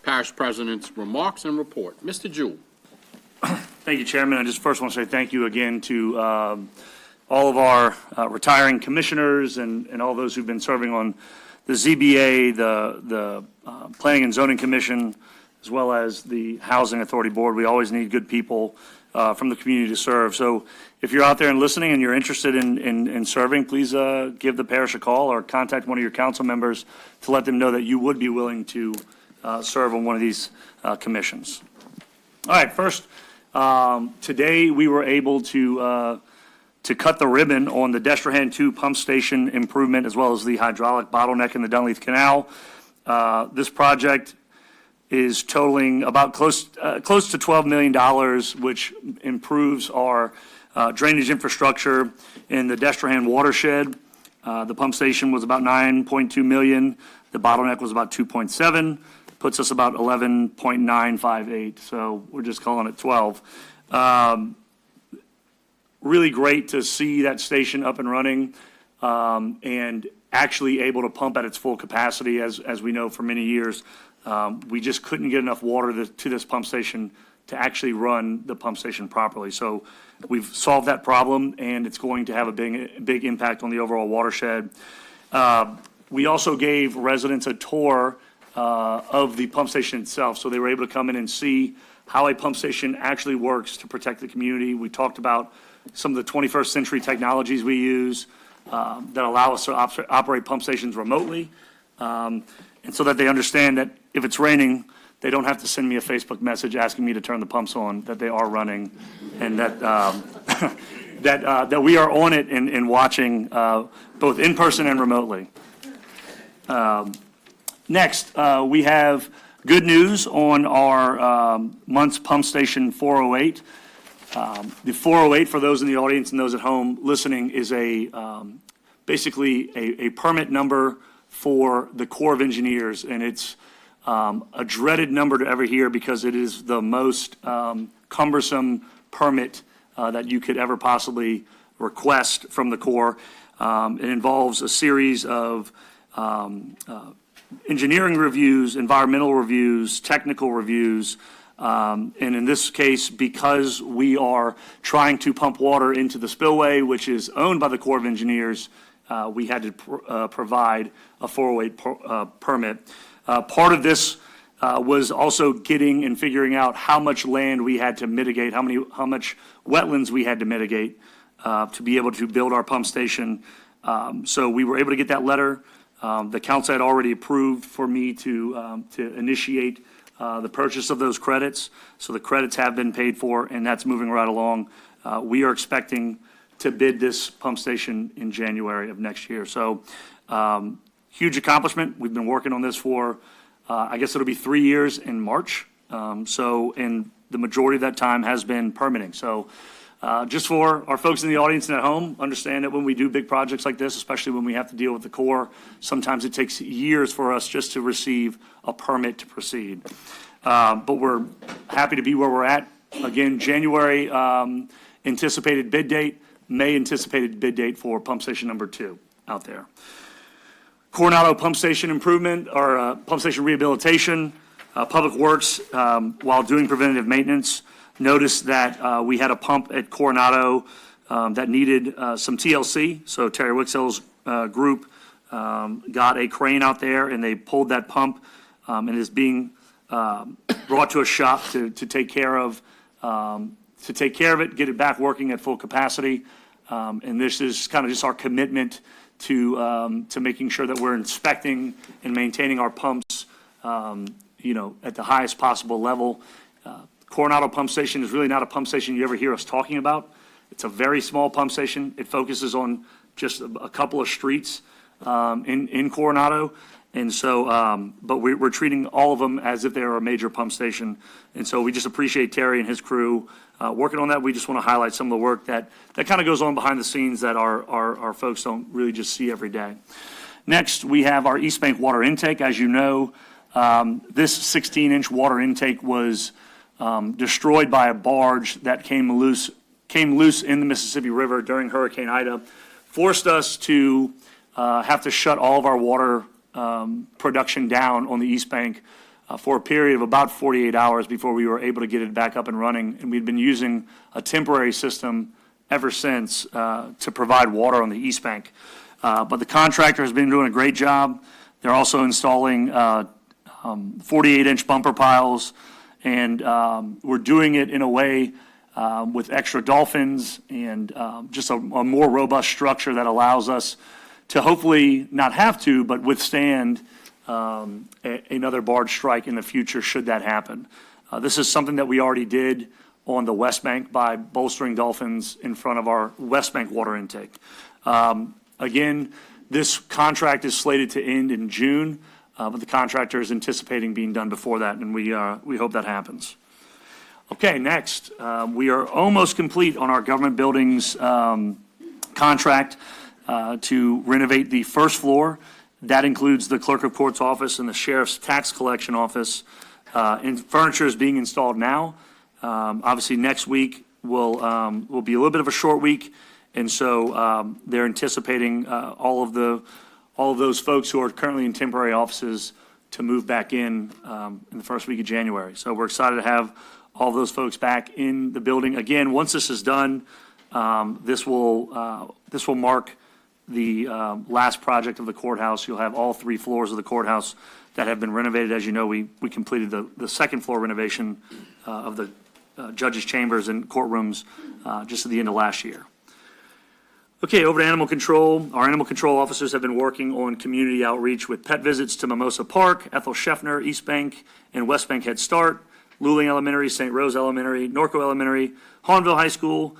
Parish President's remarks and report. Mr. Jewell. Thank you, Chairman. I just first want to say thank you again to all of our retiring commissioners and all those who've been serving on the ZBA, the Planning and Zoning Commission, as well as the Housing Authority Board. We always need good people from the community to serve. So if you're out there and listening and you're interested in serving, please give the parish a call or contact one of your council members to let them know that you would be willing to serve on one of these commissions. All right, first, today we were able to cut the ribbon on the Destrehan 2 pump station improvement, as well as the hydraulic bottleneck in the Dunleith Canal. This project is totaling about close to $12 million, which improves our drainage infrastructure in the Destrehan watershed. The pump station was about $9.2 million. The bottleneck was about 2.7, puts us about 11.958. So we're just calling it 12. Really great to see that station up and running and actually able to pump at its full capacity. As we know, for many years, we just couldn't get enough water to this pump station to actually run the pump station properly. So we've solved that problem, and it's going to have a big impact on the overall watershed. We also gave residents a tour of the pump station itself, so they were able to come in and see how a pump station actually works to protect the community. We talked about some of the 21st century technologies we use that allow us to operate pump stations remotely, and so that they understand that if it's raining, they don't have to send me a Facebook message asking me to turn the pumps on, that they are running, and that that we are on it and watching both in person and remotely. Next, we have good news on our month's pump station 408. The 408, for those in the audience and those at home listening, is basically a permit number for the Corps of Engineers, and it's a dreaded number to ever hear because it is the most cumbersome permit that you could ever possibly request from the Corps. It involves a series of engineering reviews, environmental reviews, technical reviews, and in this case, because we are trying to pump water into the spillway, which is owned by the Corps of Engineers, we had to provide a 408 permit. Part of this was also getting and figuring out how much land we had to mitigate, how much wetlands we had to mitigate to be able to build our pump station. So we were able to get that letter. The council had already approved for me to initiate the purchase of those credits. So the credits have been paid for, and that's moving right along. We are expecting to bid this pump station in January of next year. So huge accomplishment. We've been working on this for, I guess it'll be 3 years in March. And the majority of that time has been permitting. So just for our folks in the audience and at home, understand that when we do big projects like this, especially when we have to deal with the Corps, sometimes it takes years for us just to receive a permit to proceed. But we're happy to be where we're at. Again, January anticipated bid date, May anticipated bid date for pump station number 2 out there. Coronado pump station improvement or pump station rehabilitation, Public Works, while doing preventative maintenance, noticed that we had a pump at Coronado that needed some TLC. So Terry Wixell's group got a crane out there and they pulled that pump and is being brought to a shop to take care of it, get it back working at full capacity. And this is kind of just our commitment to making sure that we're inspecting and maintaining our pumps, at the highest possible level. Coronado Pump Station is really not a pump station you ever hear us talking about. It's a very small pump station. It focuses on just a couple of streets in Coronado. And so, but we're treating all of them as if they are a major pump station. And so we just appreciate Terry and his crew working on that. We just want to highlight some of the work that kind of goes on behind the scenes that our folks don't really just see every day. Next, we have our East Bank water intake. As you know, this 16-inch water intake was destroyed by a barge that came loose in the Mississippi River during Hurricane Ida, forced us to have to shut all of our water production down on the East Bank for a period of about 48 hours before we were able to get it back up and running. And we'd been using a temporary system ever since to provide water on the East Bank. But the contractor has been doing a great job. They're also installing 48-inch bumper piles, and we're doing it in a way with extra dolphins and just a more robust structure that allows us to hopefully not have to, but withstand another barge strike in the future should that happen. This is something that we already did on the West Bank by bolstering dolphins in front of our West Bank water intake. Again, this contract is slated to end in June, but the contractor is anticipating being done before that, and we hope that happens. Okay, next, we are almost complete on our government buildings contract to renovate the first floor. That includes the clerk of court's office and the sheriff's tax collection office. And furniture is being installed now. Obviously, next week will be a little bit of a short week, and so they're anticipating all of those folks who are currently in temporary offices to move back in the first week of January. So we're excited to have all of those folks back in the building. Again, once this is done, this will mark the last project of the courthouse. You'll have all 3 floors of the courthouse that have been renovated. As you know, we completed the second floor renovation of the judges' chambers and courtrooms just at the end of last year. Okay, over to animal control. Our animal control officers have been working on community outreach with pet visits to Mimosa Park, Ethel Scheffner, East Bank, and West Bank Head Start, Luling Elementary, St. Rose Elementary, Norco Elementary, Hawnville High School.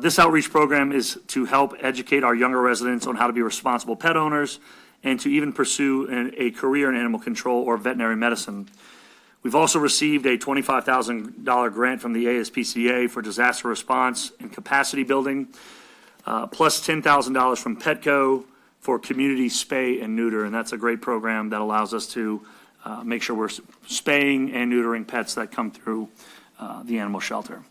This outreach program is to help educate our younger residents on how to be responsible pet owners and to even pursue a career in animal control or veterinary medicine. We've also received a $25,000 grant from the ASPCA for disaster response and capacity building, plus $10,000 from Petco for community spay and neuter. And that's a great program that allows us to make sure we're spaying and neutering pets that come through the animal shelter.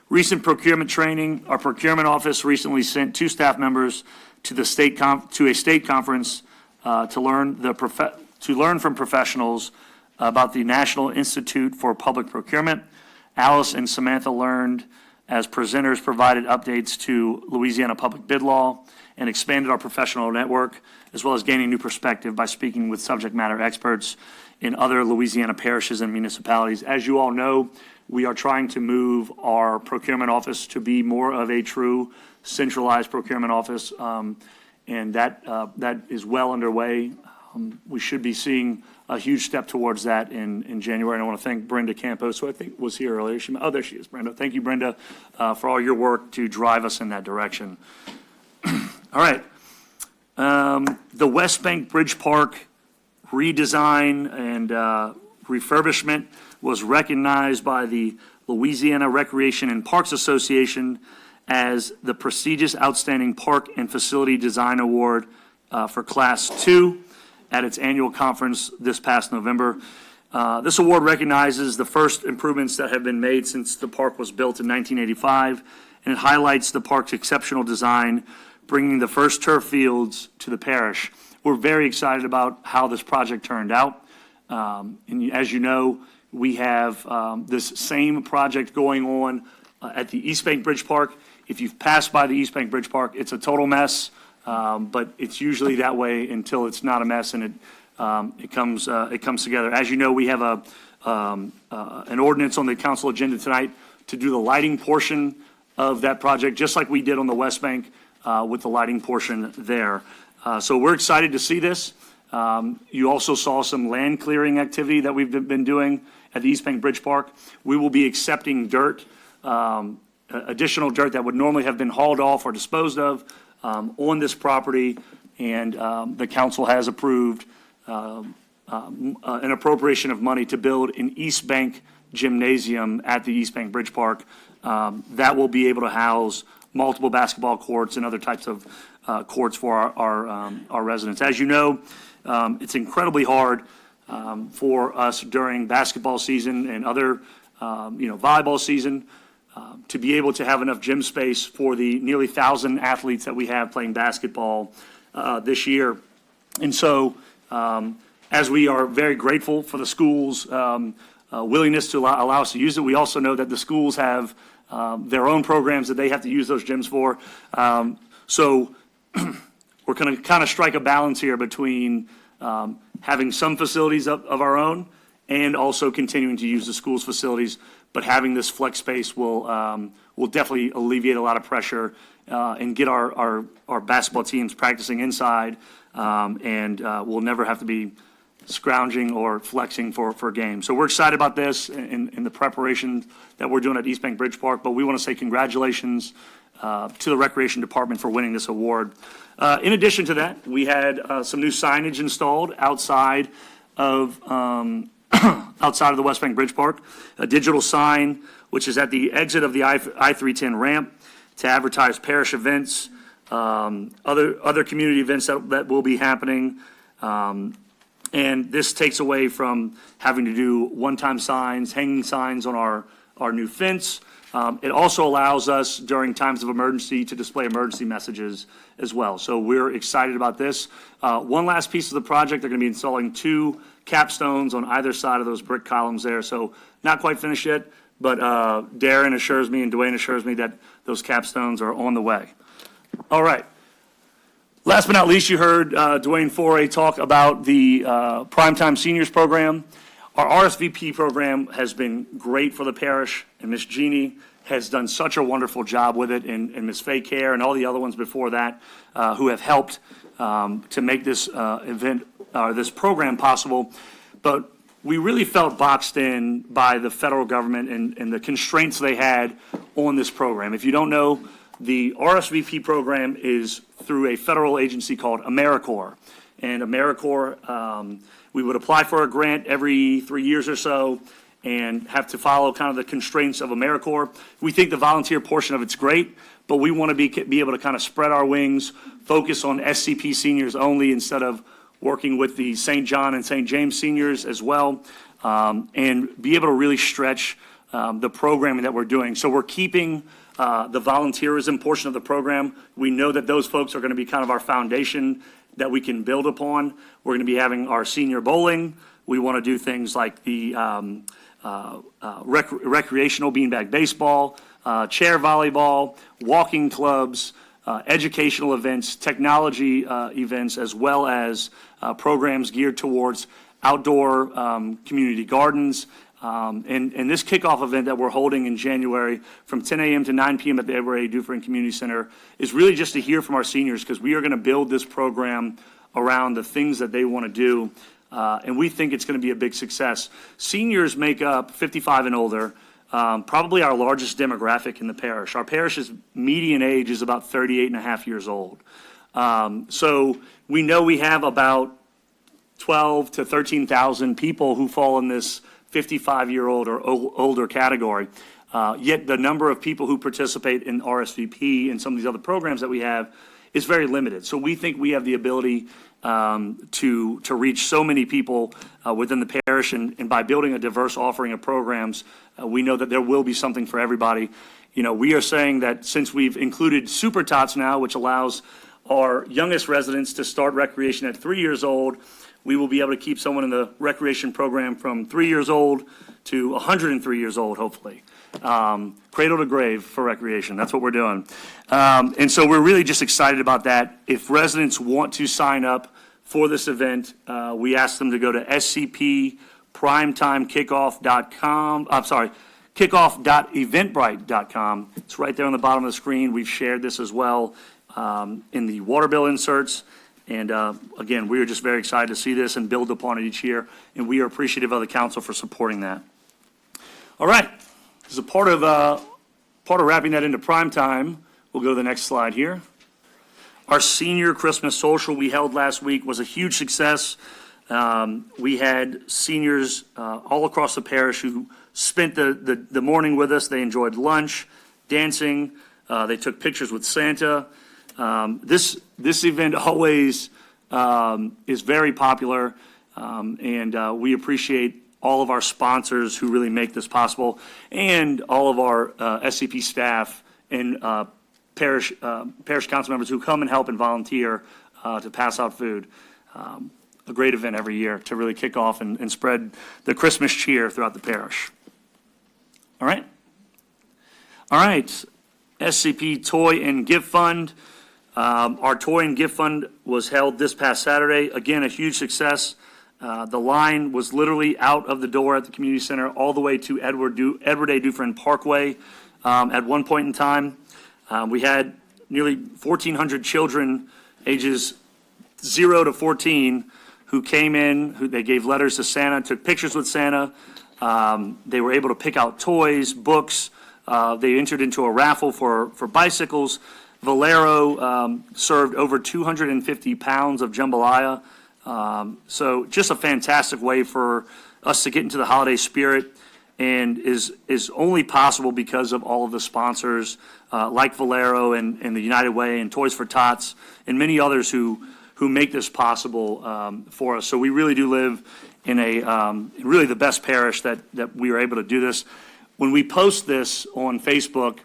Recent procurement training. Our procurement office recently sent 2 staff members to a state conference to learn from professionals about the National Institute for Public Procurement. Alice and Samantha learned as presenters, provided updates to Louisiana public bid law, and expanded our professional network, as well as gaining new perspective by speaking with subject matter experts in other Louisiana parishes and municipalities. As you all know, we are trying to move our procurement office to be more of a true centralized procurement office, and that is well underway. We should be seeing a huge step towards that in January. And I want to thank Brenda Campos, who I think was here earlier. There she is, Brenda. Thank you, Brenda, for all your work to drive us in that direction. All right. The West Bank Bridge Park redesign and refurbishment was recognized by the Louisiana Recreation and Parks Association as the prestigious Outstanding Park and Facility Design Award for Class 2 at its annual conference this past November. This award recognizes the first improvements that have been made since the park was built in 1985, and it highlights the park's exceptional design, bringing the first turf fields to the parish. We're very excited about how this project turned out. And as you know, we have this same project going on at the East Bank Bridge Park. If you've passed by the East Bank Bridge Park, it's a total mess, but it's usually that way until it's not a mess and it comes together. As you know, we have an ordinance on the council agenda tonight to do the lighting portion of that project, just like we did on the West Bank with the lighting portion there. So we're excited to see this. You also saw some land clearing activity that we've been doing at the East Bank Bridge Park. We will be accepting dirt, additional dirt that would normally have been hauled off or disposed of on this property, and the council has approved an appropriation of money to build an East Bank gymnasium at the East Bank Bridge Park that will be able to house multiple basketball courts and other types of courts for our residents. As you know, it's incredibly hard for us during basketball season and other, volleyball season to be able to have enough gym space for the nearly 1,000 athletes that we have playing basketball this year. And so as we are very grateful for the school's willingness to allow us to use it, we also know that the schools have their own programs that they have to use those gyms for. So we're going to kind of strike a balance here between having some facilities of our own and also continuing to use the school's facilities, but having this flex space will definitely alleviate a lot of pressure and get our basketball teams practicing inside, and we'll never have to be scrounging or flexing for games. So we're excited about this and the preparation that we're doing at East Bank Bridge Park, but we want to say congratulations to the Recreation Department for winning this award. In addition to that, we had some new signage installed outside of the West Bank Bridge Park, a digital sign which is at the exit of the I-310 ramp to advertise parish events, other community events that will be happening. And this takes away from having to do one-time signs, hanging signs on our new fence. It also allows us during times of emergency to display emergency messages as well. So we're excited about this. One last piece of the project, they're going to be installing 2 capstones on either side of those brick columns there. So not quite finished yet, but Darren assures me and Dwayne assures me that those capstones are on the way. All right. Last but not least, you heard Dwayne Foray talk about the Primetime Seniors program. Our RSVP program has been great for the parish, and Miss Jeannie has done such a wonderful job with it, and Miss Faye Care and all the other ones before that who have helped to make this this program possible. But we really felt boxed in by the federal government and the constraints they had on this program. If you don't know, the RSVP program is through a federal agency called AmeriCorps. And AmeriCorps, we would apply for a grant every 3 years or so and have to follow kind of the constraints of AmeriCorps. We think the volunteer portion of it's great, but we want to be able to kind of spread our wings, focus on SCP seniors only instead of working with the St. John and St. James seniors as well, and be able to really stretch the programming that we're doing. So we're keeping the volunteerism portion of the program. We know that those folks are going to be kind of our foundation that we can build upon. We're going to be having our senior bowling. We want to do things like the recreational beanbag baseball, chair volleyball, walking clubs, educational events, technology events, as well as programs geared towards outdoor community gardens. And this kickoff event that we're holding in January from 10 a.m. to 9 p.m. at the Edward A. Dufresne Community Center is really just to hear from our seniors, because we are going to build this program around the things that they want to do, and we think it's going to be a big success. Seniors make up 55 and older, probably our largest demographic in the parish. Our parish's median age is about 38 and a half years old. So we know we have about 12 to 13,000 people who fall in this 55-year-old or older category. Yet the number of people who participate in RSVP and some of these other programs that we have is very limited. So we think we have the ability to reach so many people within the parish, and by building a diverse offering of programs, we know that there will be something for everybody. You know, we are saying that since we've included Super Tots now, which allows our youngest residents to start recreation at 3 years old, we will be able to keep someone in the recreation program from 3 years old to 103 years old, hopefully. Cradle to grave for recreation. That's what we're doing. And so we're really just excited about that. If residents want to sign up for this event, we ask them to go to scpprimetimekickoff.com. I'm sorry, kickoff.eventbrite.com. It's right there on the bottom of the screen. We've shared this as well in the water bill inserts. And again, we are just very excited to see this and build upon it each year, and we are appreciative of the council for supporting that. All right, as a part of wrapping that into prime time, we'll go to the next slide here. Our senior Christmas social we held last week was a huge success. We had seniors all across the parish who spent the morning with us. They enjoyed lunch, dancing. They took pictures with Santa. This event always is very popular, and we appreciate all of our sponsors who really make this possible, and all of our SCP staff and Parish Council members who come and help and volunteer to pass out food. a great event every year to really kick off and spread the Christmas cheer throughout the parish. All right. All right. SCP Toy and Gift Fund. Our Toy and Gift Fund was held this past Saturday. Again, a huge success. The line was literally out of the door at the community center all the way to Edward A. Dufresne Parkway at one point in time. We had nearly 1,400 children ages 0 to 14 who came in, they gave letters to Santa, took pictures with Santa. They were able to pick out toys, books. They entered into a raffle for bicycles. Valero served over 250 pounds of jambalaya. So just a fantastic way for us to get into the holiday spirit, and is only possible because of all of the sponsors like Valero and the United Way and Toys for Tots and many others who make this possible for us. So we really do live in really the best parish that we are able to do this. When we post this on Facebook,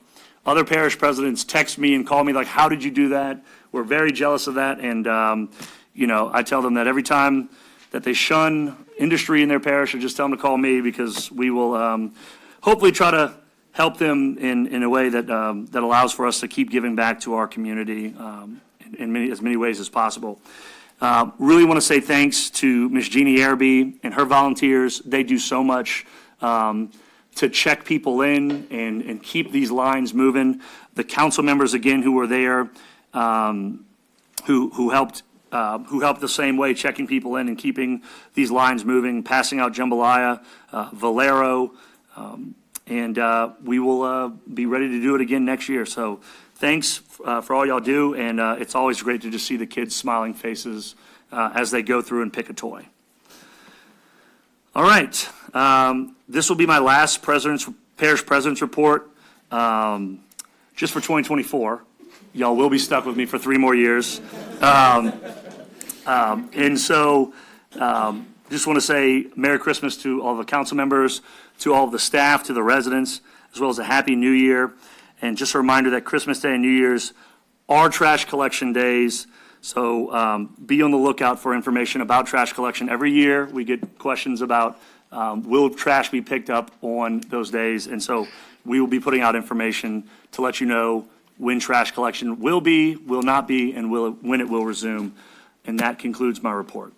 other parish presidents text me and call me like, how did you do that? We're very jealous of that. And, I tell them that every time that they shun industry in their parish, I just tell them to call me, because we will hopefully try to help them in a way that allows for us to keep giving back to our community in as many ways as possible. Really want to say thanks to Ms. Jeannie Araby and her volunteers. They do so much to check people in and keep these lines moving. The council members, again, who were there, who helped the same way, checking people in and keeping these lines moving, passing out jambalaya, Valero, and we will be ready to do it again next year. So thanks for all y'all do, and it's always great to just see the kids' smiling faces as they go through and pick a toy. All right, this will be my last parish president's report, just for 2024. Y'all will be stuck with me for 3 more years. And so just want to say Merry Christmas to all the council members, to all of the staff, to the residents, as well as a Happy New Year. And just a reminder that Christmas Day and New Year's are trash collection days. So be on the lookout for information about trash collection. Every year we get questions about will trash be picked up on those days. And so we will be putting out information to let you know when trash collection will be, will not be, and when it will resume. And that concludes my report.